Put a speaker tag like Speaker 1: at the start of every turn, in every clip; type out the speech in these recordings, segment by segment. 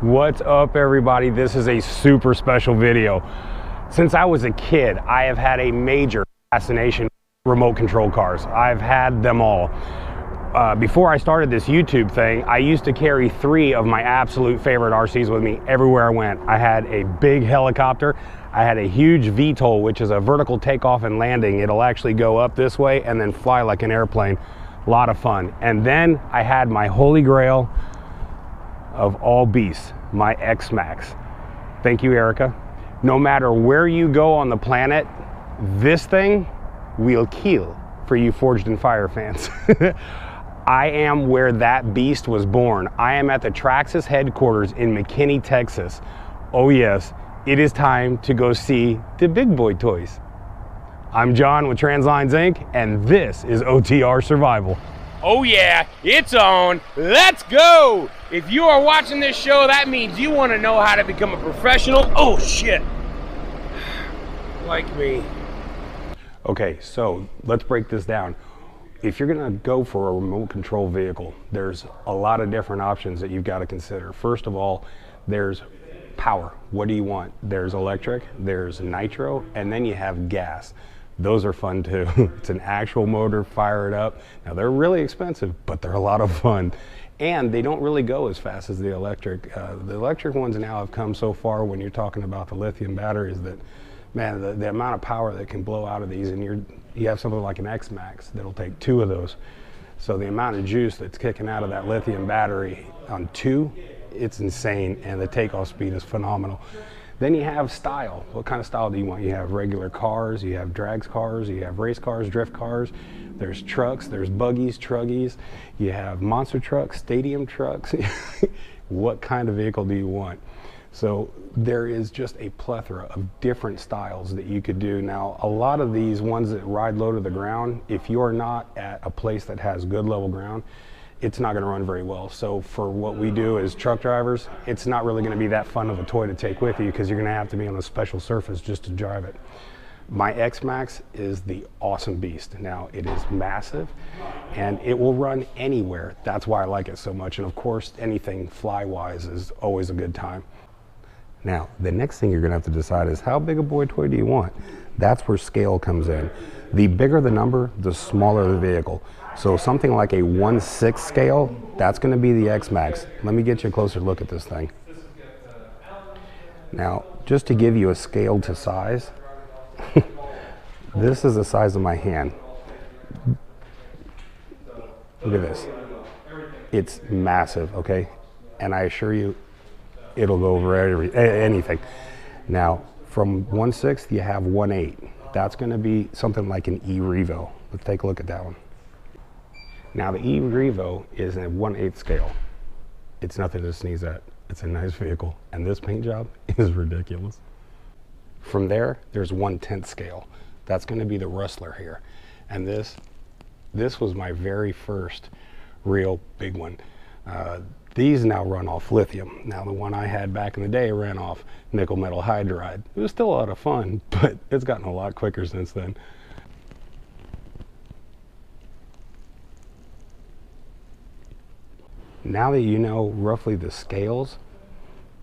Speaker 1: What's up, everybody? This is a super special video. Since I was a kid, I have had a major fascination with remote control cars. I've had them all. Before I started this YouTube thing, I used to carry 3 of my absolute favorite RCs with me everywhere I went. I had a big helicopter, I had a huge VTOL, which is a vertical takeoff and landing. It'll actually go up this way and then fly like an airplane. A lot of fun. And then I had my holy grail of all beasts, my X-Max. Thank you, Erica. No matter where you go on the planet, this thing will kill for you Forged in Fire fans. I am where that beast was born. I am at the Traxxas headquarters in McKinney, Texas. Oh yes, it is time to go see the big boy toys. I'm John with Translines Inc., and this is OTR Survival.
Speaker 2: Oh yeah, it's on. Let's go! If you are watching this show, that means you want to know how to become a professional. Oh shit! Like me.
Speaker 1: Okay, so let's break this down. If you're gonna go for a remote control vehicle, there's a lot of different options that you've got to consider. First of all, there's power. What do you want? There's electric, there's nitro, and then you have gas. Those are fun too. It's an actual motor, fire it up. Now they're really expensive, but they're a lot of fun. And they don't really go as fast as the electric. The electric ones now have come so far when you're talking about the lithium batteries that, man, the amount of power that can blow out of these, and you have something like an X-Max that'll take 2 of those. So the amount of juice that's kicking out of that lithium battery on 2, it's insane, and the takeoff speed is phenomenal. Then you have style. What kind of style do you want? You have regular cars, you have drags cars, you have race cars, drift cars, there's trucks, there's buggies, truggies, you have monster trucks, stadium trucks. What kind of vehicle do you want? So there is just a plethora of different styles that you could do. Now, a lot of these ones that ride low to the ground, if you're not at a place that has good level ground, it's not going to run very well. So for what we do as truck drivers, it's not really going to be that fun of a toy to take with you because you're going to have to be on a special surface just to drive it. My X-Max is the awesome beast. Now, it is massive and it will run anywhere. That's why I like it so much. And of course, anything fly-wise is always a good time. Now, the next thing you're going to have to decide is how big a boy toy do you want? That's where scale comes in. The bigger the number, the smaller the vehicle. So something like a 1/6 scale, that's going to be the X-Max. Let me get you a closer look at this thing. Now, just to give you a scale to size, this is the size of my hand. Look at this. It's massive, okay? And I assure you, it'll go over anything. Now, from 1/6, you have 1/8. That's going to be something like an E-Revo. Let's take a look at that one. Now, the E-Revo is a 1/8 scale. It's nothing to sneeze at. It's a nice vehicle, and this paint job is ridiculous. From there, there's 1/10 scale. That's going to be the Rustler here. And this was my very first real big one. These now run off lithium. Now, the one I had back in the day ran off nickel metal hydride. It was still a lot of fun, but it's gotten a lot quicker since then. Now that you know roughly the scales,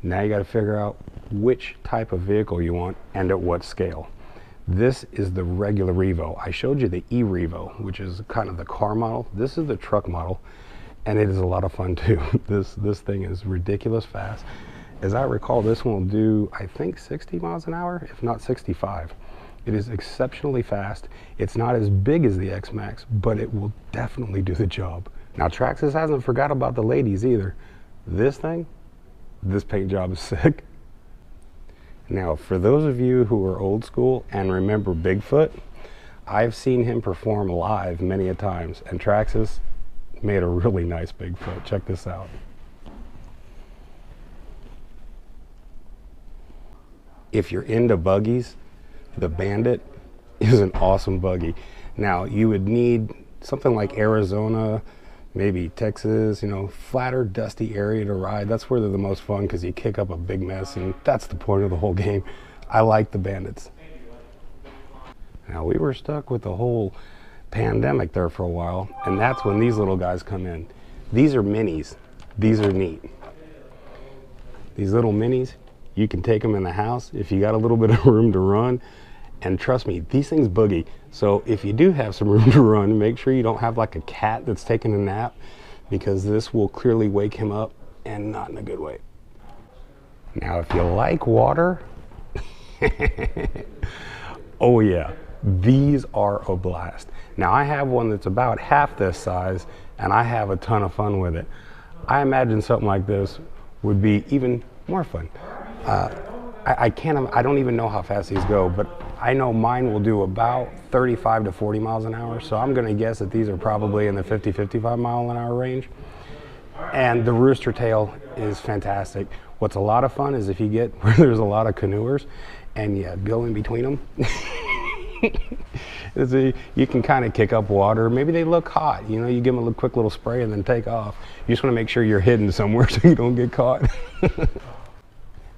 Speaker 1: now you got to figure out which type of vehicle you want and at what scale. This is the regular Revo. I showed you the E-Revo, which is kind of the car model. This is the truck model, and it is a lot of fun too. This thing is ridiculous fast. As I recall, this one will do, I think, 60 miles an hour, if not 65. It is exceptionally fast. It's not as big as the X-Max, but it will definitely do the job. Now, Traxxas hasn't forgot about the ladies either. This thing, this paint job is sick. Now, for those of you who are old school and remember Bigfoot, I've seen him perform live many a times, and Traxxas made a really nice Bigfoot. Check this out. If you're into buggies, the Bandit is an awesome buggy. Now, you would need something like Arizona, maybe Texas, you know, flatter, dusty area to ride. That's where they're the most fun because you kick up a big mess, and that's the point of the whole game. I like the Bandits. Now, we were stuck with the whole pandemic there for a while, and that's when these little guys come in. These are minis. These are neat. These little minis, you can take them in the house if you got a little bit of room to run. And trust me, these things boogie. So if you do have some room to run, make sure you don't have like a cat that's taking a nap, because this will clearly wake him up, and not in a good way. Now, if you like water, oh yeah, these are a blast. Now, I have one that's about half this size, and I have a ton of fun with it. I imagine something like this would be even more fun. I don't even know how fast these go, but I know mine will do about 35 to 40 miles an hour. So I'm gonna guess that these are probably in the 50, 55 mile an hour range. And the rooster tail is fantastic. What's a lot of fun is if you get where there's a lot of canoers and you go in between them. You can kind of kick up water. Maybe they look hot. You know, you give them a quick little spray and then take off. You just want to make sure you're hidden somewhere so you don't get caught.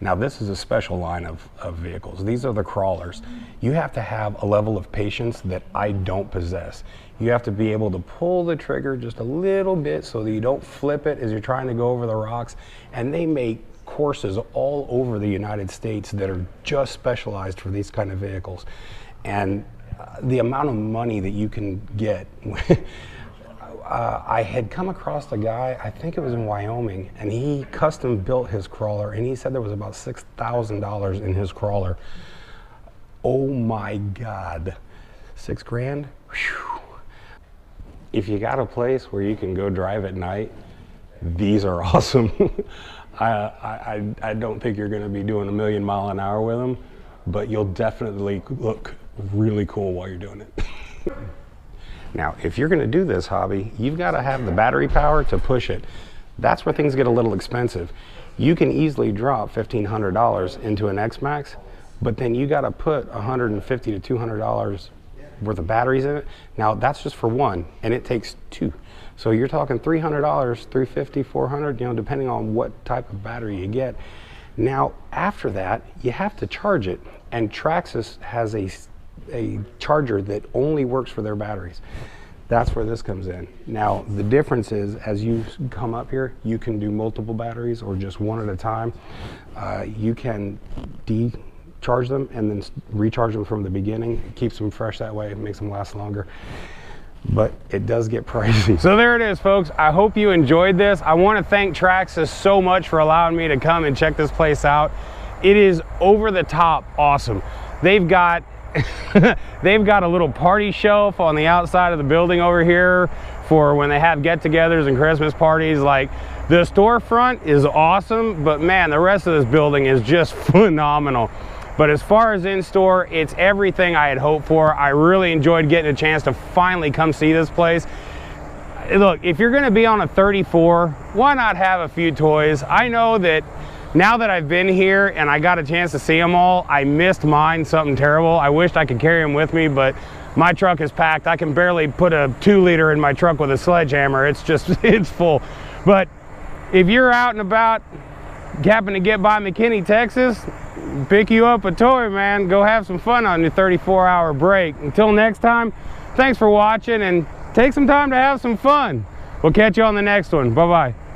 Speaker 1: Now, this is a special line of vehicles. These are the crawlers. You have to have a level of patience that I don't possess. You have to be able to pull the trigger just a little bit so that you don't flip it as you're trying to go over the rocks. And they make courses all over the United States that are just specialized for these kind of vehicles. And the amount of money that you can get. I had come across a guy, I think it was in Wyoming, and he custom built his crawler, and he said there was about $6,000 in his crawler. Oh my God, 6 grand? Whew. If you got a place where you can go drive at night, these are awesome. I don't think you're gonna be doing 1,000,000 miles an hour with them, but you'll definitely look really cool while you're doing it. Now, if you're going to do this hobby, you've got to have the battery power to push it. That's where things get a little expensive. You can easily drop $1,500 into an X-Max, but then you got to put $150 to $200 worth of batteries in it. Now, that's just for one, and it takes 2. So you're talking $300, $350, $400, you know, depending on what type of battery you get. Now, after that, you have to charge it, and Traxxas has a charger that only works for their batteries. That's where this comes in. Now, the difference is, as you come up here, you can do multiple batteries or just one at a time. You can decharge them and then recharge them from the beginning. It keeps them fresh that way. It makes them last longer. But it does get pricey. So there it is, folks. I hope you enjoyed this. I want to thank Traxxas so much for allowing me to come and check this place out. It is over the top awesome. They've got they've got a little party shelf on the outside of the building over here for when they have get-togethers and Christmas parties. Like, the storefront is awesome, but man, the rest of this building is just phenomenal. But as far as in-store, it's everything I had hoped for. I really enjoyed getting a chance to finally come see this place. Look, if you're gonna be on a 34, why not have a few toys? I know that now that I've been here and I got a chance to see them all, I missed mine something terrible. I wished I could carry them with me, but my truck is packed. I can barely put a 2-liter in my truck with a sledgehammer. It's just, it's full. But if you're out and about, happen to get by McKinney, Texas, pick you up a toy, man. Go have some fun on your 34-hour break. Until next time, thanks for watching and take some time to have some fun. We'll catch you on the next one. Bye-bye.